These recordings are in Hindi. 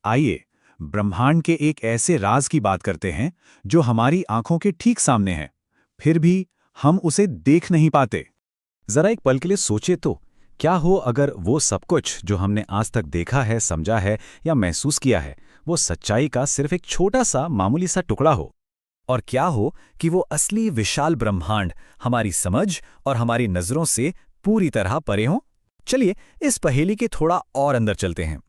आइए ब्रह्मांड के एक ऐसे राज की बात करते हैं जो हमारी आंखों के ठीक सामने है, फिर भी हम उसे देख नहीं पाते। जरा एक पल के लिए सोचे तो, क्या हो अगर वो सब कुछ जो हमने आज तक देखा है, समझा है या महसूस किया है, वो सच्चाई का सिर्फ एक छोटा सा मामूली सा टुकड़ा हो। और क्या हो कि वो असली विशाल ब्रह्मांड हमारी समझ और हमारी नजरों से पूरी तरह परे हो। चलिए इस पहेली के थोड़ा और अंदर चलते हैं।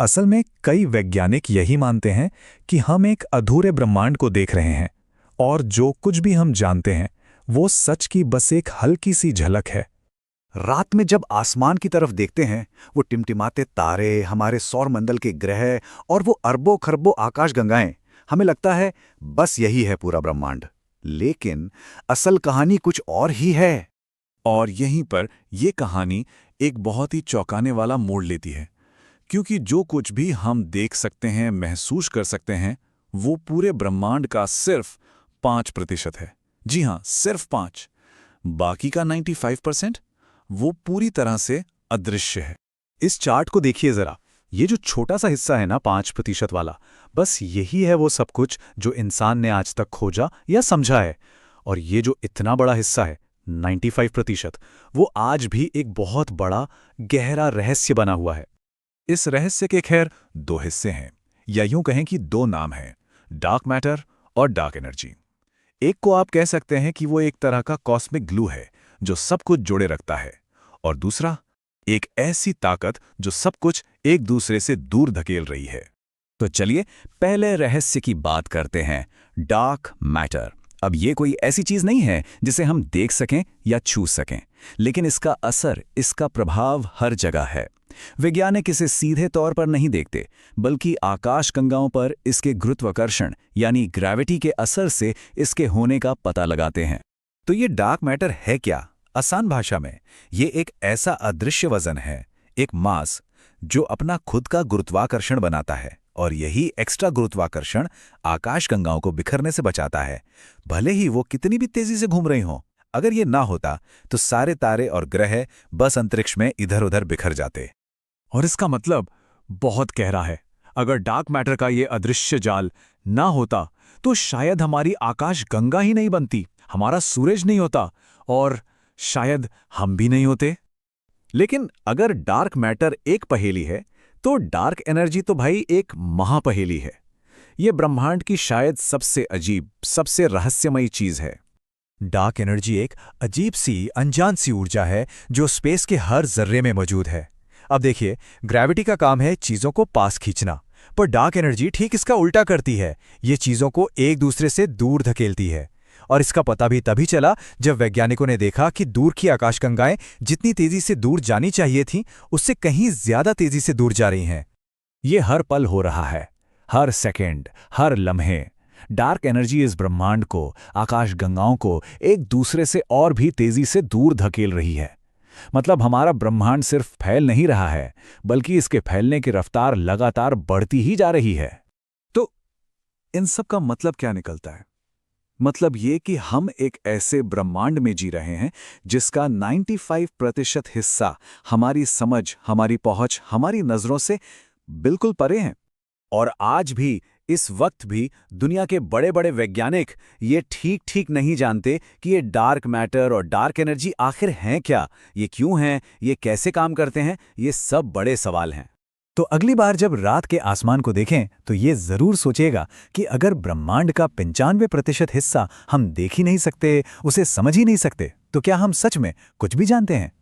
असल में कई वैज्ञानिक यही मानते हैं कि हम एक अधूरे ब्रह्मांड को देख रहे हैं और जो कुछ भी हम जानते हैं वो सच की बस एक हल्की सी झलक है। रात में जब आसमान की तरफ देखते हैं, वो टिमटिमाते तारे, हमारे सौरमंडल के ग्रह और वो अरबों खरबों आकाशगंगाएं, हमें लगता है बस यही है पूरा ब्रह्मांड। लेकिन असल कहानी कुछ और ही है। और यहीं पर ये कहानी एक बहुत ही चौंकाने वाला मोड़ लेती है, क्योंकि जो कुछ भी हम देख सकते हैं, महसूस कर सकते हैं, वो पूरे ब्रह्मांड का सिर्फ 5% है। जी हाँ, सिर्फ 5। बाकी का 95% वो पूरी तरह से अदृश्य है। इस चार्ट को देखिए जरा, ये जो छोटा सा हिस्सा है ना 5% वाला, बस यही है वो सब कुछ जो इंसान ने आज तक खोजा या समझा है। और ये जो इतना बड़ा हिस्सा है 95%, वो आज भी एक बहुत बड़ा गहरा रहस्य बना हुआ है। इस रहस्य के खैर 2 हिस्से हैं, या यूं कहें कि 2 नाम हैं, डार्क मैटर और डार्क एनर्जी। एक को आप कह सकते हैं कि वो एक तरह का कॉस्मिक ग्लू है जो सब कुछ जोड़े रखता है, और दूसरा एक ऐसी ताकत जो सब कुछ एक दूसरे से दूर धकेल रही है। तो चलिए पहले रहस्य की बात करते हैं, डार्क मैटर। अब ये कोई ऐसी चीज नहीं है जिसे हम देख सकें या छू सकें, लेकिन इसका असर, इसका प्रभाव हर जगह है। वैज्ञानिक इसे सीधे तौर पर नहीं देखते, बल्कि आकाशगंगाओं पर इसके गुरुत्वाकर्षण यानी ग्रेविटी के असर से इसके होने का पता लगाते हैं। तो ये डार्क मैटर है क्या? आसान भाषा में, ये एक ऐसा अदृश्य वजन है, एक मास, जो अपना खुद का गुरुत्वाकर्षण बनाता है, और यही एक्स्ट्रा गुरुत्वाकर्षण आकाशगंगाओं को बिखरने से बचाता है, भले ही वो कितनी भी तेजी से घूम रही हों। अगर ये ना होता तो सारे तारे और ग्रह बस अंतरिक्ष में इधर उधर बिखर जाते। और इसका मतलब बहुत गहरा है। अगर डार्क मैटर का ये अदृश्य जाल ना होता तो शायद हमारी आकाश गंगा ही नहीं बनती, हमारा सूरज नहीं होता, और शायद हम भी नहीं होते। लेकिन अगर डार्क मैटर एक पहेली है, तो डार्क एनर्जी तो भाई एक महापहेली है। ये ब्रह्मांड की शायद सबसे अजीब, सबसे रहस्यमयी चीज है। डार्क एनर्जी एक अजीब सी, अनजान सी ऊर्जा है जो स्पेस के हर जर्रे में मौजूद है। अब देखिए, ग्रेविटी का काम है चीजों को पास खींचना, पर डार्क एनर्जी ठीक इसका उल्टा करती है। ये चीजों को एक दूसरे से दूर धकेलती है। और इसका पता भी तभी चला जब वैज्ञानिकों ने देखा कि दूर की आकाशगंगाएं जितनी तेजी से दूर जानी चाहिए थीं, उससे कहीं ज्यादा तेजी से दूर जा रही हैं। ये हर पल हो रहा है, हर सेकेंड, हर लम्हे। डार्क एनर्जी इस ब्रह्मांड को, आकाशगंगाओं को एक दूसरे से और भी तेजी से दूर धकेल रही है। मतलब हमारा ब्रह्मांड सिर्फ फैल नहीं रहा है, बल्कि इसके फैलने की रफ्तार लगातार बढ़ती ही जा रही है। तो इन सब का मतलब क्या निकलता है? मतलब ये कि हम एक ऐसे ब्रह्मांड में जी रहे हैं जिसका 95% हिस्सा हमारी समझ, हमारी पहुंच, हमारी नजरों से बिल्कुल परे हैं। और आज भी, इस वक्त भी, दुनिया के बड़े बड़े वैज्ञानिक ये ठीक ठीक नहीं जानते कि ये डार्क मैटर और डार्क एनर्जी आखिर हैं क्या, ये क्यों हैं, ये कैसे काम करते हैं। ये सब बड़े सवाल हैं। तो अगली बार जब रात के आसमान को देखें तो ये जरूर सोचिएगा कि अगर ब्रह्मांड का 95% हिस्सा हम देख ही नहीं सकते, उसे समझ ही नहीं सकते, तो क्या हम सच में कुछ भी जानते हैं?